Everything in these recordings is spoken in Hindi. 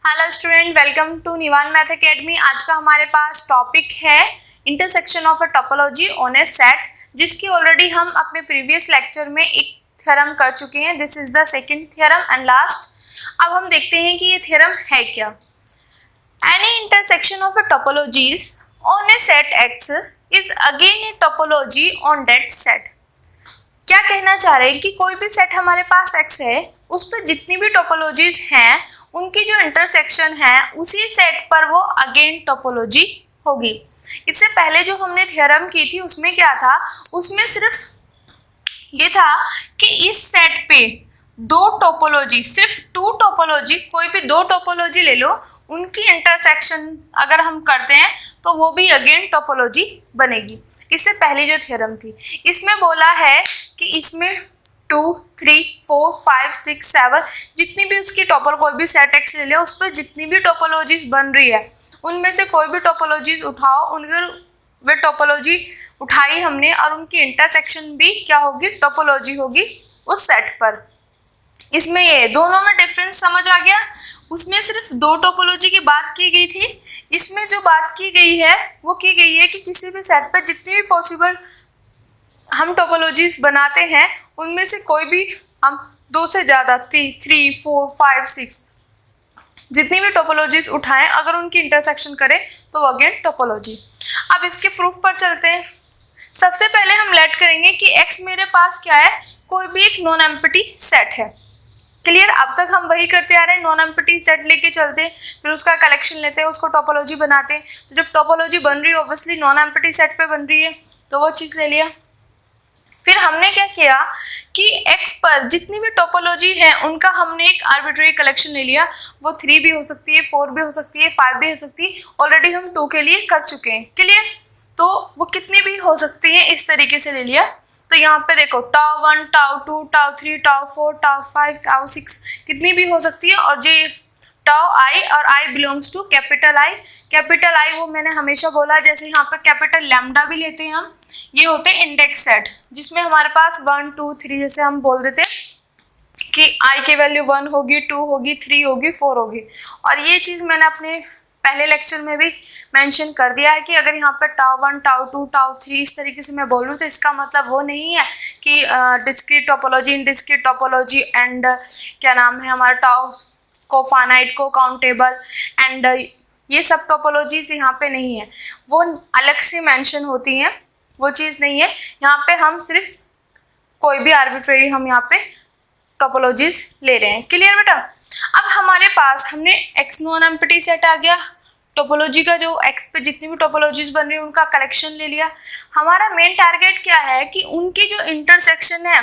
Hello student, welcome to Nivan math academy. आज का हमारे पास टॉपिक है intersection of a topology on a set, जिसकी ऑलरेडी हम अपने प्रीवियस लेक्चर में एक थ्योरम कर चुके हैं। This is the second theorem and last. अब हम देखते हैं कि ये थ्योरम है क्या। Any intersection of a topologies on a set x is again A topology on that set. क्या कहना चाह रहे हैं कि कोई भी सेट हमारे पास एक्स है, उस पर जितनी भी टोपोलॉजीज हैं उनकी जो इंटरसेक्शन है उसी सेट पर वो अगेन टोपोलॉजी होगी। इससे पहले जो हमने थ्योरम की थी उसमें क्या था, उसमें सिर्फ ये था कि इस सेट पे दो टोपोलॉजी, सिर्फ टू टोपोलॉजी, कोई भी दो टोपोलॉजी ले लो, उनकी इंटरसेक्शन अगर हम करते हैं तो वो भी अगेन टोपोलॉजी बनेगी। इससे पहले जो थ्योरम थी इसमें बोला है कि इसमें 2, 3, 4, 5, 6, 7 जितनी भी उसकी टोपोल, कोई भी सेट एक्स ले लिया, उस पर जितनी भी टोपोलॉजीज बन रही है उनमें से कोई भी टोपोलॉजीज उठाओ, उनके वे टोपोलॉजी उठाई हमने और उनकी इंटरसेक्शन भी क्या होगी, टोपोलॉजी होगी उस सेट पर। इसमें ये दोनों में डिफरेंस समझ आ गया। उसमें सिर्फ दो टोपोलॉजी की बात की गई थी, इसमें जो बात की गई है वो की गई है कि किसी भी सेट पर जितनी भी पॉसिबल हम टोपोलॉजीज बनाते हैं उनमें से कोई भी हम दो से ज़्यादा 3, 4, 5, 6 जितनी भी टोपोलॉजीज उठाएं, अगर उनकी इंटरसेक्शन करें तो अगेन टोपोलॉजी। अब इसके प्रूफ पर चलते हैं। सबसे पहले हम लेट करेंगे कि x मेरे पास क्या है, कोई भी एक नॉन एम्प्टी सेट है। क्लियर? अब तक हम वही करते आ रहे हैं, नॉन एम्प्टी सेट लेके चलते हैं, फिर उसका कलेक्शन लेते हैं, उसको टोपोलॉजी बनाते हैं। तो जब टोपोलॉजी बन रही है ऑब्वियसली नॉन एम्प्टी सेट पे बन रही है, तो वो चीज़ ले लिया। फिर हमने क्या किया कि x पर जितनी भी टोपोलॉजी है उनका हमने एक आर्बिट्रेरी कलेक्शन ले लिया। वो 3 भी हो सकती है, 4 भी हो सकती है, 5 भी हो सकती है। ऑलरेडी हम 2 के लिए कर चुके हैं। क्लियर? तो वो कितनी भी हो सकती है इस तरीके से ले लिया। तो यहाँ पे देखो tau 1, tau 2, tau 3, tau 4, tau 5, tau 6 कितनी भी हो सकती है। और जो टाउ आई और I belongs to capital I. Capital I वो मैंने हमेशा बोला, जैसे यहाँ पे कैपिटल लैम्डा भी लेते हैं हम, ये होते हैं इंडेक्स सेट जिसमें हमारे पास 1, 2, 3 जैसे हम बोल देते हैं कि आई की वैल्यू 1 होगी, 2 होगी, 3 होगी, 4 होगी। और ये चीज़ मैंने अपने पहले लेक्चर में भी मेंशन कर दिया है कि अगर यहाँ पर टाउ 1, टाउ 2, टाउ 3 इस तरीके से मैं बोलूँ तो इसका मतलब वो नहीं है कि discrete topology, indiscrete topology and क्या नाम है हमारा टाउ को फाइनाइट, को काउंटेबल एंड ये सब टोपोलॉजीज यहाँ पे नहीं है, वो अलग से मेंशन होती हैं, वो चीज़ नहीं है। यहाँ पे हम सिर्फ कोई भी आर्बिट्रेरी हम यहाँ पे टोपोलॉजीज ले रहे हैं। क्लियर बेटा? अब हमारे पास हमने एक्स नॉन एम्प्टी सेट आ गया, टोपोलॉजी का जो एक्स पे जितनी भी टोपोलॉजीज बन रही है उनका कलेक्शन ले लिया। हमारा मेन टारगेट क्या है कि उनकी जो इंटरसेक्शन है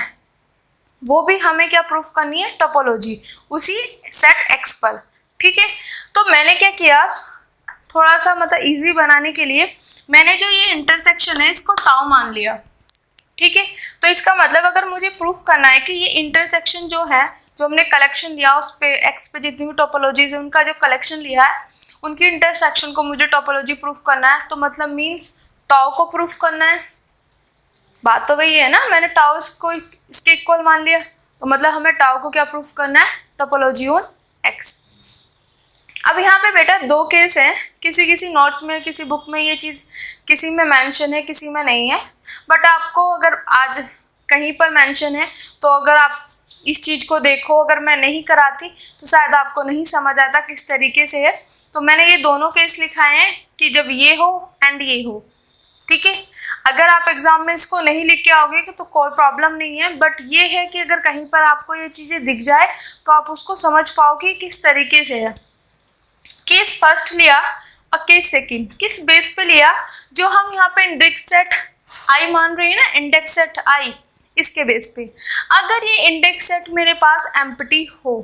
वो भी हमें क्या प्रूफ करनी है, टोपोलॉजी उसी सेट एक्स पर। ठीक है? तो मैंने क्या किया, थोड़ा सा मतलब इजी बनाने के लिए मैंने जो ये इंटरसेक्शन है इसको टाउ मान लिया। ठीक है? तो इसका मतलब अगर मुझे प्रूफ करना है कि ये इंटरसेक्शन जो है, जो हमने कलेक्शन लिया उस पे एक्स पे जितनी भी टोपोलॉजीज है उनका जो कलेक्शन लिया है उनकी इंटरसेक्शन को मुझे टोपोलॉजी प्रूफ करना है। तो मतलब मीन्स टाउ को प्रूफ करना है। बात तो वही है ना, मैंने टाउ को इसके इक्वल मान लिया, तो मतलब हमें टाउ को क्या प्रूफ करना है, टोपोलॉजी ऑन एक्स। अब यहाँ पे बेटा दो केस हैं, किसी नोट्स में, किसी बुक में ये चीज़ किसी में मेंशन है, किसी में नहीं है। बट आपको अगर आज कहीं पर मेंशन है तो अगर आप इस चीज़ को देखो, अगर मैं नहीं कराती तो शायद आपको नहीं समझ आता किस तरीके से है। तो मैंने ये दोनों केस लिखाए हैं कि जब ये हो एंड ये हो। ठीक है? अगर आप एग्जाम में इसको नहीं लिख के आओगे तो कोई प्रॉब्लम नहीं है, बट ये है कि अगर कहीं पर आपको ये चीज़ें दिख जाए तो आप उसको समझ पाओ कि किस तरीके से है। केस फर्स्ट लिया और केस सेकंड किस बेस पे लिया, जो हम यहाँ पे इंडेक्स सेट आई मान रहे हैं ना, इंडेक्स सेट आई, इसके बेस पे। अगर ये इंडेक्स सेट मेरे पास एम्प्टी हो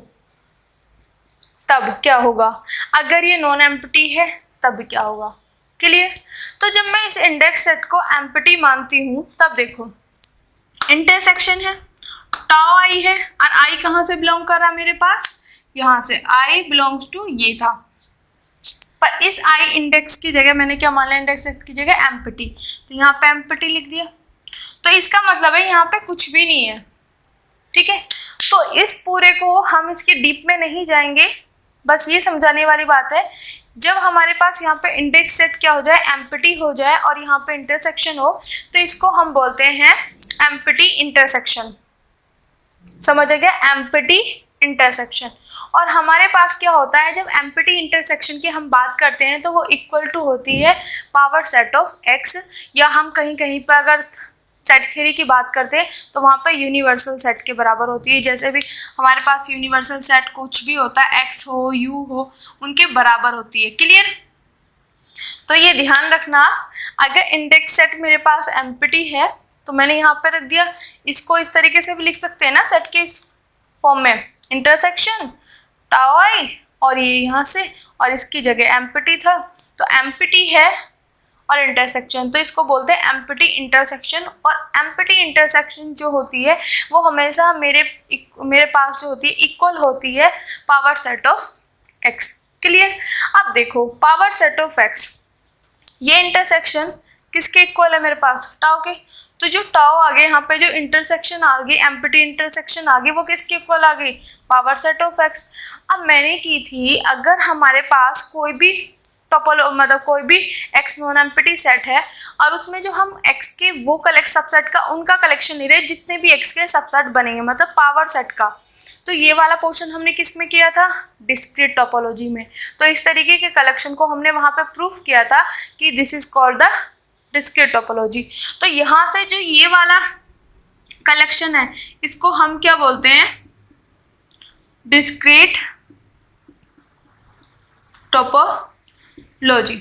तब क्या होगा, अगर ये नॉन एम्प्टी है तब क्या होगा। क्लियर? तो जब मैं इस इंडेक्स सेट को एम्प्टी मानती हूँ तब देखो इंटरसेक्शन है, टाउ आई है और आई कहाँ से बिलोंग कर रहा है मेरे पास, यहाँ से आई बिलोंग्स टू ये था। पर इस आई इंडेक्स की जगह मैंने क्या मान लिया, इंडेक्स सेट की जगह एम्प्टी, तो यहाँ पे एम्प्टी लिख दिया। तो इसका मतलब है यहाँ पे कुछ भी नहीं है। ठीक है? तो इस पूरे को हम इसके डीप में नहीं जाएंगे, बस ये समझाने वाली बात है। जब हमारे पास यहाँ पे इंडेक्स सेट क्या हो जाए, एम्प्टी हो जाए और यहाँ पे इंटरसेक्शन हो, तो इसको हम बोलते हैं एम्प्टी इंटरसेक्शन। समझ आ गया, एम्प्टी इंटरसेक्शन। और हमारे पास क्या होता है, जब एम्प्टी इंटरसेक्शन की हम बात करते हैं तो वो इक्वल टू होती है पावर सेट ऑफ एक्स, या हम कहीं कहीं पर अगर सेट थ्योरी की बात करते हैं तो वहाँ पर यूनिवर्सल सेट के बराबर होती है। जैसे भी हमारे पास यूनिवर्सल सेट कुछ भी होता है, एक्स हो यू हो, उनके बराबर होती है। क्लियर? तो ये ध्यान रखना, अगर इंडेक्स सेट मेरे पास एम्प्टी है तो मैंने यहाँ पे रख दिया, इसको इस तरीके से भी लिख सकते हैं ना सेट के इस फॉर्म में, इंटरसेक्शन टाउ आई, और ये यहाँ से, और इसकी जगह एम्प्टी था, तो एम्प्टी है और इंटरसेक्शन, तो इसको बोलते हैं एम्प्टी इंटरसेक्शन। और एम्प्टी इंटरसेक्शन जो होती है वो हमेशा मेरे पास जो होती है इक्वल होती है power set of x. Clear? अब देखो पावर सेट ऑफ एक्स, ये इंटरसेक्शन किसके इक्वल है मेरे पास, टाउ के। तो जो टाउ आ गए यहाँ पे, जो इंटरसेक्शन आ गई, एम्प्टी इंटरसेक्शन आ गई, वो किसके इक्वल आ गई, पावर सेट ऑफ एक्स। अब मैंने की थी, अगर हमारे पास कोई भी मतलब कोई भी एक्स नॉन एम्प्टी सेट है और उसमें जो हम एक्स के वो सबसेट का उनका कलेक्शन ले रहे हैं, जितने भी एक्स के सबसेट बनेंगे मतलब पावर सेट का, तो ये वाला पोर्शन हमने किस में किया था, डिस्क्रीट टोपोलॉजी में। तो इस तरीके के कलेक्शन को हमने वहाँ पे प्रूफ किया था कि this is called the discrete topology. तो यहाँ से जो ये वाला कलेक्शन है इसको हम क्या बोलते हैं, डिस्क्रीट टोपोलॉजी।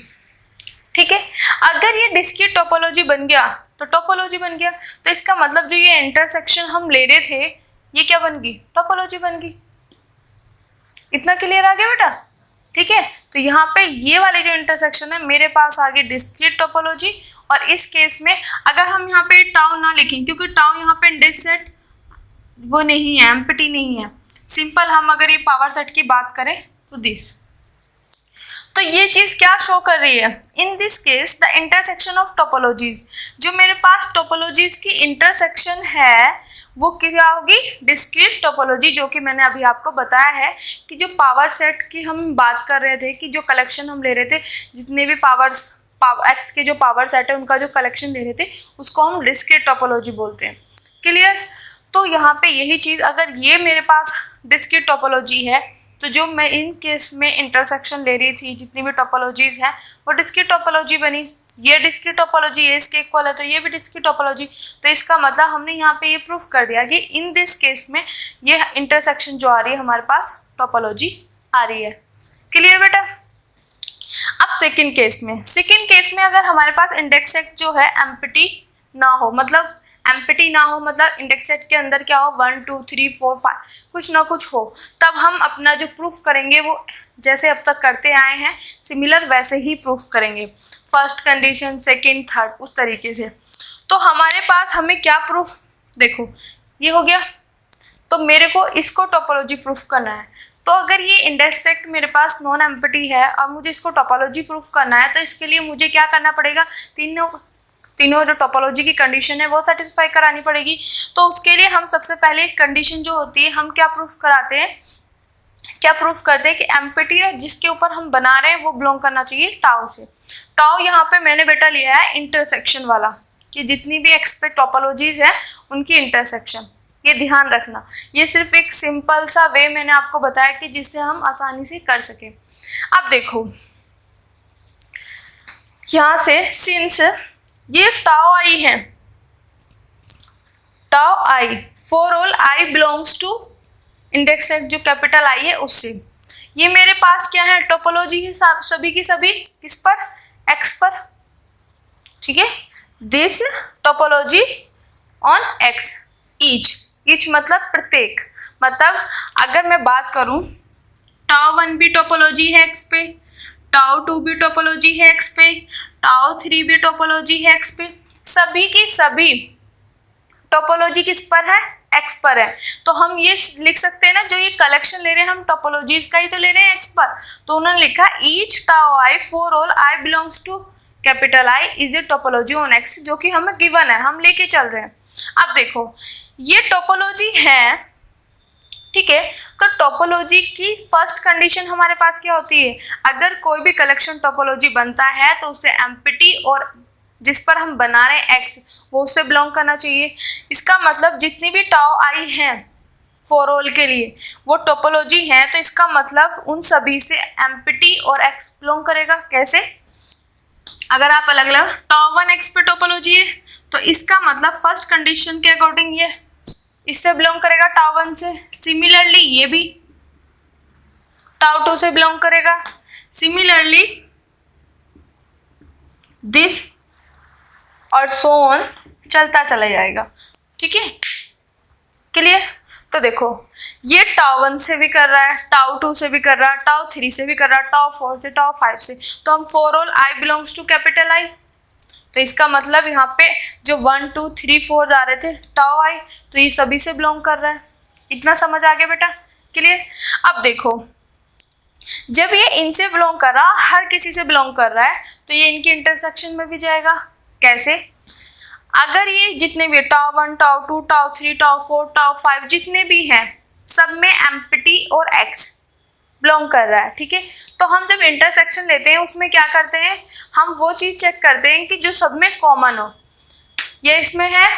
ठीक है, अगर ये डिस्क्रीट टोपोलॉजी बन गया तो टोपोलॉजी बन गया, तो इसका मतलब जो ये इंटरसेक्शन हम ले रहे थे ये क्या बन गई, टोपोलॉजी बन गई। इतना क्लियर आ गया बेटा? ठीक है, तो यहाँ पे ये वाले जो इंटरसेक्शन है मेरे पास आ गई डिस्क्रीट टोपोलॉजी। और इस केस में अगर हम यहाँ पे टाउ ना लिखें, क्योंकि टाउ यहाँ पे इंडेक्स सेट वो नहीं है, एम्प्टी नहीं है, सिंपल हम अगर ये पावर सेट की बात करें तो दिस, तो ये चीज क्या शो कर रही है, in this case the intersection of topologies, जो मेरे पास टोपोलॉजीज की इंटरसेक्शन है वो क्या होगी, डिस्क्रीट टोपोलॉजी। जो कि मैंने अभी आपको बताया है कि जो पावर सेट की हम बात कर रहे थे, कि जो कलेक्शन हम ले रहे थे, जितने भी एक्स के जो पावर सेट है उनका जो कलेक्शन ले रहे थे, उसको हम डिस्क्रीट टोपोलॉजी बोलते हैं। क्लियर? तो यहाँ पे यही चीज़, अगर ये मेरे पास डिस्क्रीट टोपोलॉजी है तो जो मैं इन केस में इंटरसेक्शन ले रही थी, जितनी भी टोपोलॉजीज हैं वो डिस्क्रीट टोपोलॉजी बनी। ये डिस्क्रीट टोपोलॉजी ये इसके इक्वल है, तो ये भी डिस्क्रीट टोपोलॉजी। तो इसका मतलब हमने यहाँ पे ये प्रूफ कर दिया कि इन दिस केस में ये इंटरसेक्शन जो आ रही है हमारे पास टोपोलॉजी आ रही है। क्लियर बेटा? अब सेकंड केस में अगर हमारे पास इंडेक्स सेट जो है एम्प्टी ना हो, मतलब एम्प्टी ना हो मतलब इंडेक्स सेट के अंदर क्या हो, 1 2 3 4 5 कुछ ना कुछ हो, तब हम अपना जो प्रूफ करेंगे वो जैसे अब तक करते आए हैं सिमिलर वैसे ही प्रूफ करेंगे, फर्स्ट कंडीशन सेकंड थर्ड उस तरीके से। तो हमारे पास हमें क्या प्रूफ, देखो ये हो गया, तो मेरे को इसको टोपोलॉजी प्रूफ करना है। तो अगर ये इंडेक्स सेट मेरे पास नॉन एम्प्टी है और मुझे इसको टोपोलॉजी प्रूफ करना है, तो इसके लिए मुझे क्या करना पड़ेगा, तीनों जो टोपोलॉजी की कंडीशन है वो सेटिस्फाई करानी पड़ेगी। तो उसके लिए हम सबसे पहले कंडीशन जो होती है हम क्या प्रूफ करते हैं कि एम्प्टी है जिसके ऊपर हम बना रहे हैं वो बिलोंग करना चाहिए टाउ से। टाउ यहाँ पे मैंने बेटा लिया है इंटरसेक्शन वाला, कि जितनी भी एक्सपेक्ट टोपोलॉजीज है उनकी इंटरसेक्शन, ये ध्यान रखना। ये सिर्फ एक सिंपल सा वे मैंने आपको बताया कि जिससे हम आसानी से कर सके। अब देखो यहाँ से सिंस ये टाउ आई है, tau I for all I belongs to index set जो कैपिटल आई है उससे, ये मेरे पास क्या है, टोपोलॉजी है सभी की सभी किस पर, एक्स पर। ठीक है, this topology on x, each मतलब प्रत्येक, मतलब अगर मैं बात करूं टाउ 1 भी टोपोलॉजी है एक्स पे, टाउ 2 भी टोपोलॉजी है एक्स पे, टाउ 3 भी टोपोलॉजी है एक्स पे, सभी की सभी टोपोलॉजी किस पर है, एक्स पर है। तो हम ये लिख सकते हैं ना, जो ये कलेक्शन ले रहे हैं हम टोपोलॉजीज का ही तो ले रहे हैं एक्स पर, तो उन्होंने लिखा each tau I for all I belongs to capital I is a topology on X, जो कि हमें गिवन है, हम लेके चल रहे हैं। अब देखो ये टोपोलॉजी है, ठीक है, तो टोपोलॉजी की फर्स्ट कंडीशन हमारे पास क्या होती है, अगर कोई भी कलेक्शन टोपोलॉजी बनता है तो उसे एम्प्टी और जिस पर हम बना रहे हैं एक्स वो उससे बिलोंग करना चाहिए। इसका मतलब जितनी भी टाउ आई हैं फॉर ऑल के लिए वो टोपोलॉजी है, तो इसका मतलब उन सभी से एम्प्टी और एक्स बिलोंग करेगा। कैसे, अगर आप अलग अलग टाउ 1 एक्स पे टोपोलॉजी है तो इसका मतलब फर्स्ट कंडीशन के अकॉर्डिंग ये इससे बिलोंग करेगा टाउ 1 से। सिमिलरली ये भी टाउ 2 से बिलोंग करेगा। सिमिलरली दिस और सो ऑन चलता चला जाएगा। ठीक है, क्लियर। तो देखो ये टाउ 1 से भी कर रहा है, टाउ 2 से भी कर रहा है, टाउ 3 से भी कर रहा है, टाउ 4 से, टाउ 5 से। तो हम for all I belongs to capital I, तो इसका मतलब यहाँ पे जो 1 2 3 4 जा रहे थे टाउ आई, तो ये सभी से बिलोंग कर रहा है। इतना समझ आ गया बेटा, क्लियर। अब देखो जब ये इनसे बिलोंग कर रहा, हर किसी से बिलोंग कर रहा है, तो ये इनकी इंटरसेक्शन में भी जाएगा। कैसे, अगर ये जितने भी tau 1 tau 2 tau 3 tau 4 tau 5 जितने भी हैं सब में एम्प्टी और एक्स बिलोंग कर रहा है। ठीक है, तो हम जब इंटरसेक्शन लेते हैं उसमें क्या करते हैं, हम वो चीज़ चेक करते हैं कि जो सब में कॉमन हो। ये इसमें है,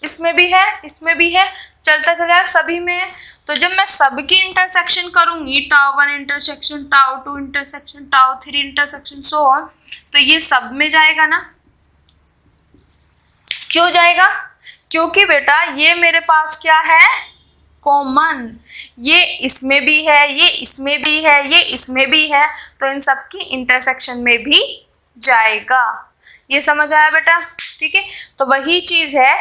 इसमें भी है, इसमें भी है, चलता चला सभी में है। तो जब मैं सबकी इंटरसेक्शन करूंगी, tau 1 intersection, tau 2 intersection, tau 3 intersection, so on, तो ये सब में जाएगा ना। क्यों जाएगा, क्योंकि बेटा ये मेरे पास क्या है, कॉमन। ये इसमें भी है, ये इसमें भी है, ये इसमें भी है, तो इन सब की इंटरसेक्शन में भी जाएगा। ये समझ आया बेटा। ठीक है, तो वही चीज है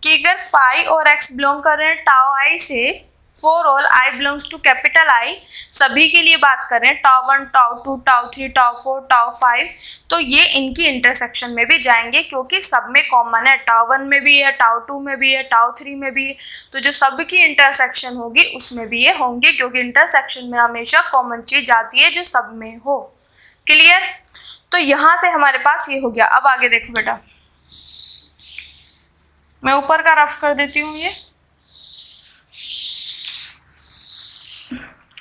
कि अगर फाई और एक्स बिलोंग कर रहे हैं टाउ आई से, for all I belongs to capital I, सभी के लिए बात कर रहे हैं tau 1 tau 2 tau 3 tau 4 tau 5, तो ये इनकी इंटरसेक्शन में भी जाएंगे क्योंकि सब में कॉमन है। टाउ 1 में भी है, टाउ 2 में भी है, टाउ 3 में भी है, तो जो सब की इंटरसेक्शन होगी उसमें भी ये होंगे, क्योंकि इंटरसेक्शन में हमेशा कॉमन चीज जाती है जो सब में हो। क्लियर। तो यहाँ से हमारे पास ये हो गया। अब आगे देखो बेटा, मैं ऊपर का रफ कर देती हूँ ये।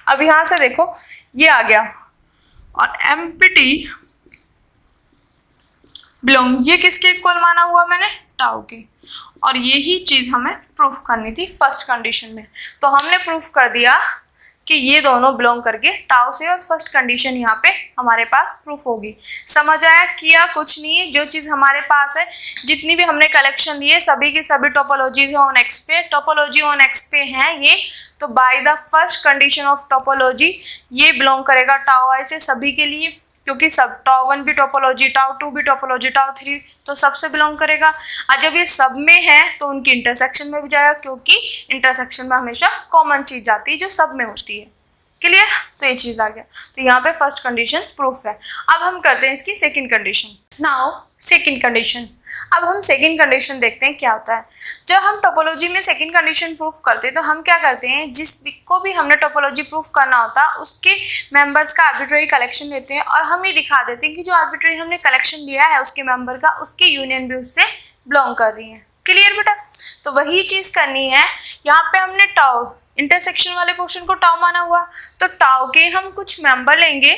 अब यहां से देखो ये आ गया, और एम्प्टी बिलोंग ये किसके इक्वल माना हुआ मैंने, टाउ के। और यही चीज हमें प्रूफ करनी थी फर्स्ट कंडीशन में, तो हमने प्रूफ कर दिया कि ये दोनों बिलोंग करके टाउ से, और फर्स्ट कंडीशन यहाँ पे हमारे पास प्रूफ होगी। समझ आया, किया कुछ नहीं है, जो चीज़ हमारे पास है, जितनी भी हमने कलेक्शन दी है सभी की सभी टोपोलॉजी ऑन एक्स पे, टोपोलॉजी ऑन एक्स पे हैं ये, तो by the first condition of topology ये बिलोंग करेगा टाउ आई से सभी के लिए, क्योंकि सब टाउ 1 भी टोपोलॉजी, टाउ 2 भी टोपोलॉजी, टाउ 3 तो सबसे बिलोंग करेगा। और जब ये सब में है तो उनकी इंटरसेक्शन में भी जाएगा, क्योंकि इंटरसेक्शन में हमेशा कॉमन चीज जाती है जो सब में होती है। क्लियर। तो ये चीज आ गया, तो यहाँ पे फर्स्ट कंडीशन प्रूफ है। अब हम करते हैं इसकी second condition. Now second condition, अब हम सेकंड कंडीशन देखते हैं क्या होता है। जब हम टोपोलॉजी में सेकंड कंडीशन प्रूफ करते हैं तो हम क्या करते हैं, जिसको भी हमने टोपोलॉजी प्रूफ करना होता है उसके मेंबर्स का आर्बिट्रेरी कलेक्शन लेते हैं, और हम ये दिखा देते हैं कि जो आर्बिट्रेरी हमने कलेक्शन लिया है उसके मेंबर का, उसके यूनियन भी उससे बिलोंग कर रही है। क्लियर बेटा। तो वही चीज करनी है, यहाँ पे हमने टाउ इंटरसेक्शन वाले पोर्शन को टाउ माना हुआ, तो टाउ के हम कुछ मेंबर लेंगे,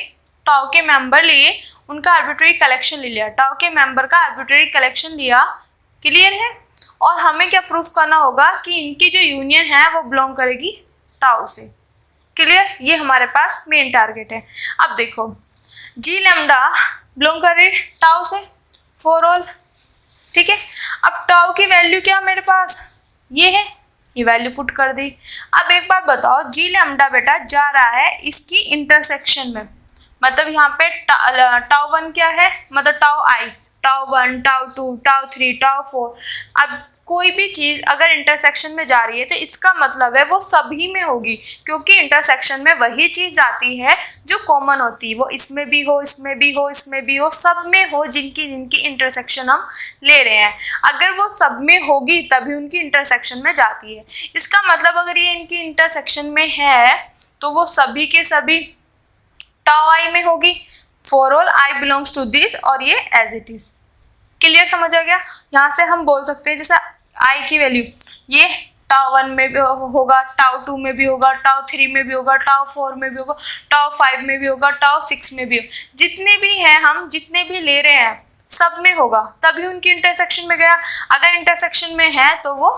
टाउ के मेंबर लिए, उनका आर्बिट्रेरी कलेक्शन ले लिया, टाउ के मेंबर का आर्बिट्रेरी कलेक्शन लिया। क्लियर है। और हमें क्या प्रूफ करना होगा कि इनकी जो यूनियन है वो बिलोंग करेगी टाउ से। क्लियर। ये हमारे पास मेन टारगेट है। अब देखो जी लैम्डा बिलोंग कर रही टाउ से फॉर ऑल। ठीक है, अब टाउ की वैल्यू क्या मेरे पास ये है, ये वैल्यू पुट कर दी। अब एक बात बताओ, जी लैम्डा बेटा जा रहा है इसकी इंटरसेक्शन में, मतलब यहाँ पे टाउ 1 क्या है, मतलब टाउ आई, टाउ 1 टाउ 2 टाउ 3 टाउ 4। अब कोई भी चीज अगर इंटरसेक्शन में जा रही है तो इसका मतलब है वो सभी में होगी, क्योंकि इंटरसेक्शन में वही चीज आती है जो कॉमन होती है, वो इसमें भी हो, इसमें भी हो, इसमें भी हो, सब में हो, जिनकी इंटरसेक्शन हम ले रहे हैं। अगर वो सब में होगी तभी उनकी इंटरसेक्शन में जाती है। इसका मतलब अगर ये इनकी इंटरसेक्शन में है तो वो सभी के सभी टाउ आई में होगी, for all I belongs to this, और ये एज इट इज। क्लियर, समझ आ गया। यहाँ से हम बोल सकते हैं जैसे आई की वैल्यू ये टाउ 1 में भी होगा, टाउ 2 में भी होगा, टाउ 3 में भी होगा, टाउ 4 में भी होगा, टाउ 5 में भी होगा, टाउ 6 में भी होगा। जितने भी हैं, हम जितने भी ले रहे हैं सब में होगा, तभी उनकी इंटरसेक्शन में गया। अगर इंटरसेक्शन में है तो वो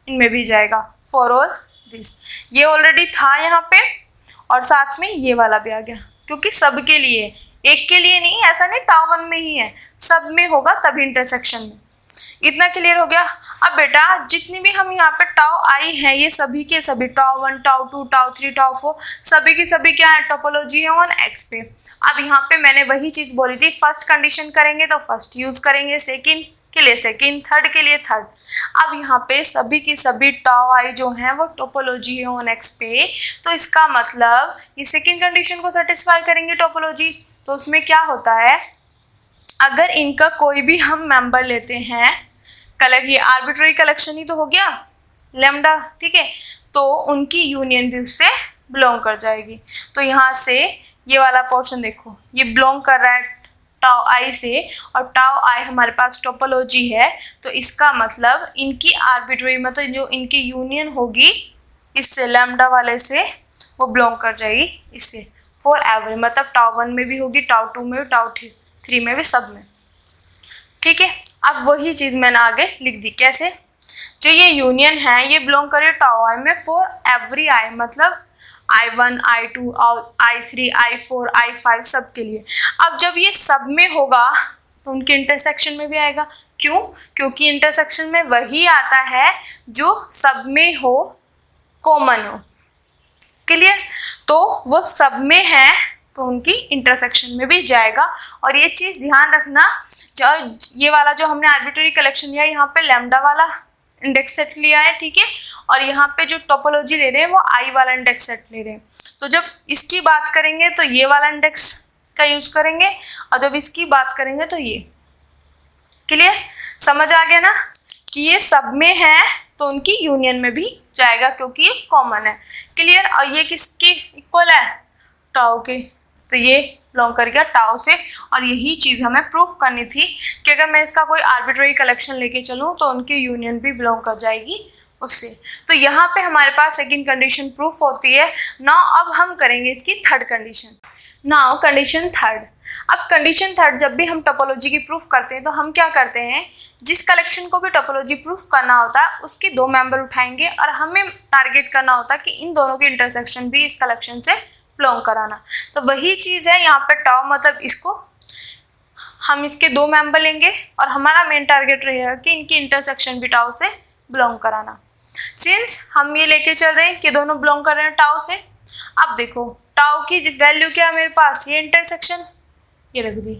इनमें भी जाएगा। फॉर ऑल दिस, ये ऑलरेडी था यहाँ पे और साथ में ये वाला भी आ गया, क्योंकि सबके लिए, एक के लिए नहीं, ऐसा नहीं टाउ 1 में ही है, सब में होगा तभी इंटरसेक्शन में। इतना क्लियर हो गया। अब बेटा जितनी भी हम यहाँ पे टाउ आई हैं, ये सभी के सभी टाउ 1, टाउ 2, टाउ 3, टाउ 4 सभी की सभी क्या है, टोपोलॉजी है ऑन एक्स पे। अब यहाँ पे मैंने वही चीज बोली थी, फर्स्ट कंडीशन करेंगे तो फर्स्ट यूज करेंगे, सेकंड के लिए सेकंड, थर्ड के लिए थर्ड। अब यहाँ पे सभी की सभी टाउ आई जो है वो टोपोलॉजी है ऑन एक्स पे, तो इसका मतलब ये सेकंड कंडीशन को सेटिस्फाई करेंगे टोपोलॉजी। तो उसमें क्या होता है, अगर इनका कोई भी हम मेंबर लेते हैं, ये आर्बिट्ररी कलेक्शन ही तो हो गया लैम्डा, ठीक है, तो उनकी यूनियन भी उससे बिलोंग कर जाएगी। तो यहाँ से ये वाला पोर्शन देखो, ये बिलोंग कर रहा है टाउ आई से, और टाउ आई हमारे पास टोपोलॉजी है, तो इसका मतलब इनकी आर्बिट्ररी मतलब जो इनकी यूनियन होगी इससे, लैम्डा वाले से, वो बिलोंग कर जाएगी इससे फॉर एवरी, मतलब टाउ 1 में भी होगी, टाउ 2 में भी, टाउ 3 में भी, सब में। ठीक है, अब वही चीज़ मैंने आगे लिख दी। कैसे, जो ये यूनियन है ये बिलोंग करे टाउ आई में फॉर एवरी आई, मतलब I1, I2, I3, I4, I5 सब के लिए। अब जब ये सब में होगा तो उनके इंटरसेक्शन में भी आएगा। क्यों? क्योंकि इंटरसेक्शन में वही आता है जो सब में हो, कॉमन हो। क्लियर? तो वो सब में है तो उनकी इंटरसेक्शन में भी जाएगा। और ये चीज़ ध्यान रखना, ये वाला जो हमने आर्बिट्ररी कलेक्शन लिया, यहाँ पे लैम्डा वाला इंडेक्स सेट लिया है, ठीक है, और यहाँ पे जो टोपोलॉजी ले रहे हैं वो आई वाला इंडेक्स सेट ले रहे हैं। तो जब इसकी बात करेंगे तो ये वाला इंडेक्स का यूज करेंगे, और जब इसकी बात करेंगे तो ये। क्लियर? समझ आ गया ना कि ये सब में है तो उनकी यूनियन में भी जाएगा क्योंकि ये कॉमन है। क्लियर? और ये किसके इक्वल है? टाउ के, तो ये बिलोंग कर गया टाउ से। और यही चीज़ हमें प्रूफ करनी थी कि अगर मैं इसका कोई आर्बिट्ररी कलेक्शन लेके चलूँ तो उनकी यूनियन भी बिलोंग कर जाएगी उससे। तो यहाँ पे हमारे पास सेकंड कंडीशन प्रूफ होती है। नाउ अब हम करेंगे इसकी third condition. Now condition third. अब कंडीशन थर्ड, जब भी हम टोपोलॉजी की प्रूफ करते हैं तो हम क्या करते हैं, जिस कलेक्शन को भी टोपोलॉजी प्रूफ करना होता है उसके दो मेंबर उठाएंगे और हमें टारगेट करना होता है कि इन दोनों की इंटरसेक्शन भी इस कलेक्शन से बिलोंग कराना। तो वही चीज़ है यहाँ पे टाउ, मतलब इसको हम इसके दो मेंबर लेंगे और हमारा मेन टारगेट रहेगा कि इनकी इंटरसेक्शन भी टाउ से बिलोंग कराना। सिंस हम ये लेके चल रहे हैं कि दोनों बिलोंग कर रहे हैं टाउ से, अब देखो टाउ की वैल्यू क्या है मेरे पास, ये इंटरसेक्शन, ये रख दी।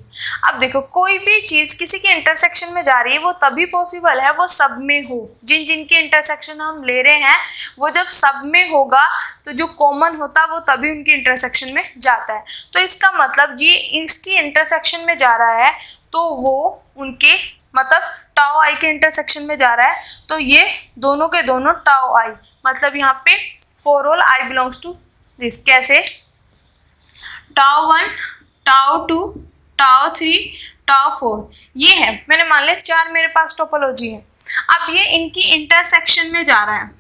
अब देखो कोई भी चीज़ किसी के इंटरसेक्शन में जा रही है वो तभी पॉसिबल है वो सब में हो। जिन जिनके इंटरसेक्शन हम ले रहे हैं वो जब सब में होगा तो जो कॉमन होता है वो तभी उनकी इंटरसेक्शन में जाता है। तो इसका मतलब जी इसकी इंटरसेक्शन में जा रहा है तो वो उनके मतलब टाउ आई के इंटरसेक्शन में जा रहा है, तो ये दोनों के दोनों टाउ आई, मतलब यहाँ पे for all I belongs to this. कैसे? टाउ 1, टाउ 2, टाउ 3, टाउ 4, ये है। मैंने मान लिया 4 मेरे पास टोपोलॉजी है। अब ये इनकी इंटरसेक्शन में जा रहा है,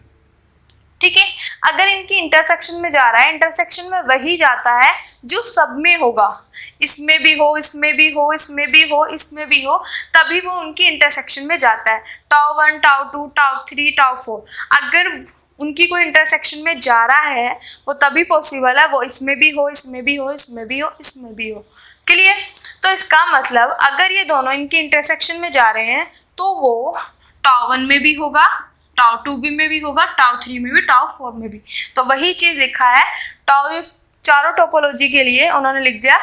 ठीक है। अगर इनकी इंटरसेक्शन में जा रहा है, इंटरसेक्शन में वही जाता है जो सब में होगा, इसमें भी हो, इसमें भी हो, इसमें भी हो, इसमें भी हो, तभी वो उनकी इंटरसेक्शन में जाता है। टाउ 1, टाउ 2, टाउ 3, टाउ 4 अगर उनकी कोई इंटरसेक्शन में जा रहा है वो तभी पॉसिबल है वो इसमें भी हो, इसमें भी हो, इसमें भी हो, इसमें भी हो। क्लियर? तो इसका मतलब अगर ये दोनों इनके इंटरसेक्शन में जा रहे हैं तो वो टाउ 1 में भी होगा, टाउ 2 में भी होगा, टाउ 3 में भी, टाउ 4 में भी। तो वही चीज़ लिखा है टाउ, चारों टोपोलॉजी के लिए उन्होंने लिख दिया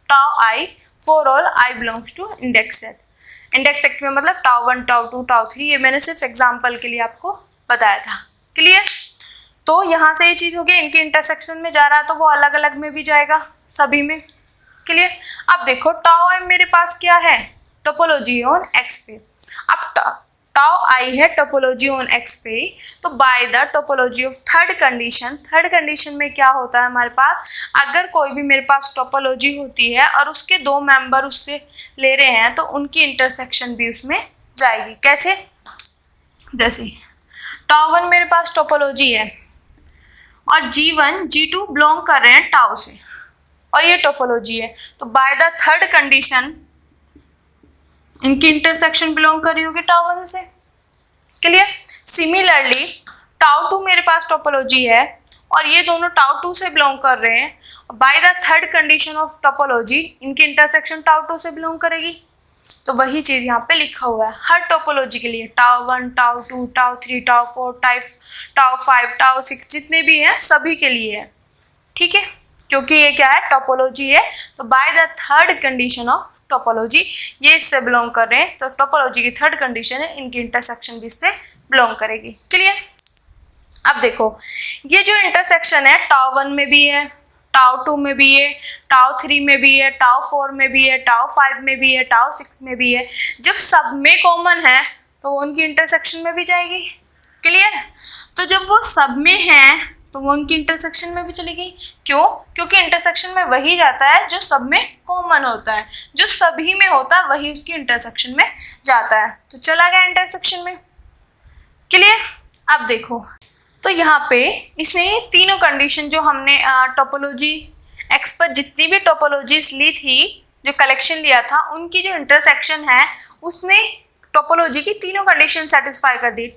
tau I for all I belongs to index set. Index set में मतलब टाउ 1, टाउ 2, टाउ 3, ये मैंने सिर्फ एग्जाम्पल के लिए आपको बताया था। क्लियर? तो यहाँ से ये चीज़ हो गई, इनके इंटरसेक्शन में जा रहा है तो वो अलग अलग में भी जाएगा सभी में। क्लियर? अब देखो टाउ आई मेरे पास क्या है, टोपोलॉजी ऑन एक्स पे। अब टाउ आई है टोपोलॉजी ऑन एक्स पे, तो by the topology of third condition, third condition में क्या होता है हमारे पास, अगर कोई भी मेरे पास टोपोलॉजी होती है और उसके दो मेंबर उससे ले रहे हैं तो उनकी इंटरसेक्शन भी उसमें जाएगी। कैसे? जैसे टाउ 1 मेरे पास टोपोलॉजी है और G1 G2 बिलोंग कर रहे हैं टाउ से और ये टोपोलॉजी है, तो बाय द थर्ड कंडीशन इनकी इंटरसेक्शन बिलोंग कर रही होगी टाउ 1 से। क्लियर। सिमिलरली टाउ 2 मेरे पास टोपोलॉजी है और ये दोनों टाउ 2 से बिलोंग कर रहे हैं, by the third condition of topology इनकी इंटरसेक्शन टाउ 2 से बिलोंग करेगी। तो वही चीज यहाँ पे लिखा हुआ है हर टोपोलॉजी के लिए, tau 1, tau 2, tau 3, tau 4, tau 5, tau 6 जितने भी हैं सभी के लिए है। ठीक है, क्योंकि ये क्या है, टोपोलॉजी है, तो by the third condition of topology ये इससे बिलोंग कर रहे हैं, तो टोपोलॉजी की थर्ड कंडीशन है इनकी इंटरसेक्शन भी इससे बिलोंग करेगी। क्लियर। अब देखो ये जो इंटरसेक्शन है टाउ 1 में भी है, टाउ 2 में भी है, टाउ 3 में भी है, टाउ 4 में भी है, टाउ 5 में भी है, टाउ 6 में भी है। जब सब में कॉमन है तो वो उनकी इंटरसेक्शन में भी जाएगी। क्लियर। तो जब वो सब में है तो वो उनकी इंटरसेक्शन में भी चली गई। क्यों? क्योंकि इंटरसेक्शन में वही जाता है जो सब में कॉमन होता है, जो सभी में होता है वही उसकी इंटरसेक्शन में जाता है, तो चला गया इंटरसेक्शन में। क्लियर। अब देखो तो यहाँ पे इसने तीनों कंडीशन जो हमने टोपोलॉजी एक्स पर जितनी भी टोपोलॉजीज ली थी, जो कलेक्शन लिया था, उनकी जो इंटरसेक्शन है उसने टोपोलॉजी की तीनों कंडीशन सेटिस्फाई कर दी।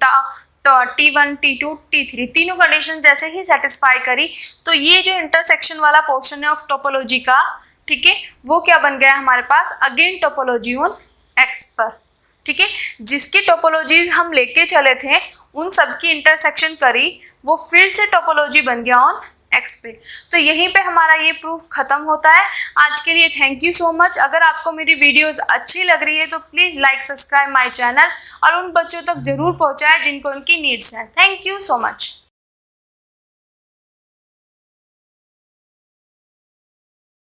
T1, T2, T3 तीनों कंडीशन जैसे ही सेटिस्फाई करी तो ये जो इंटरसेक्शन वाला पोर्शन है ऑफ टोपोलॉजी का, ठीक है, वो क्या बन गया हमारे पास, अगेन टोपोलॉजी ऑन एक्स पर। ठीक है, जिसकी टोपोलॉजीज हम लेके चले थे उन सब की इंटरसेक्शन करी, वो फिर से टोपोलॉजी बन गया ऑन एक्स पे। तो यहीं पे हमारा ये प्रूफ खत्म होता है। आज के लिए थैंक यू सो मच। अगर आपको मेरी वीडियोस अच्छी लग रही है तो please like subscribe my channel और उन बच्चों तक जरूर पहुंचाएं जिनको उनकी नीड्स हैं। Thank you so much.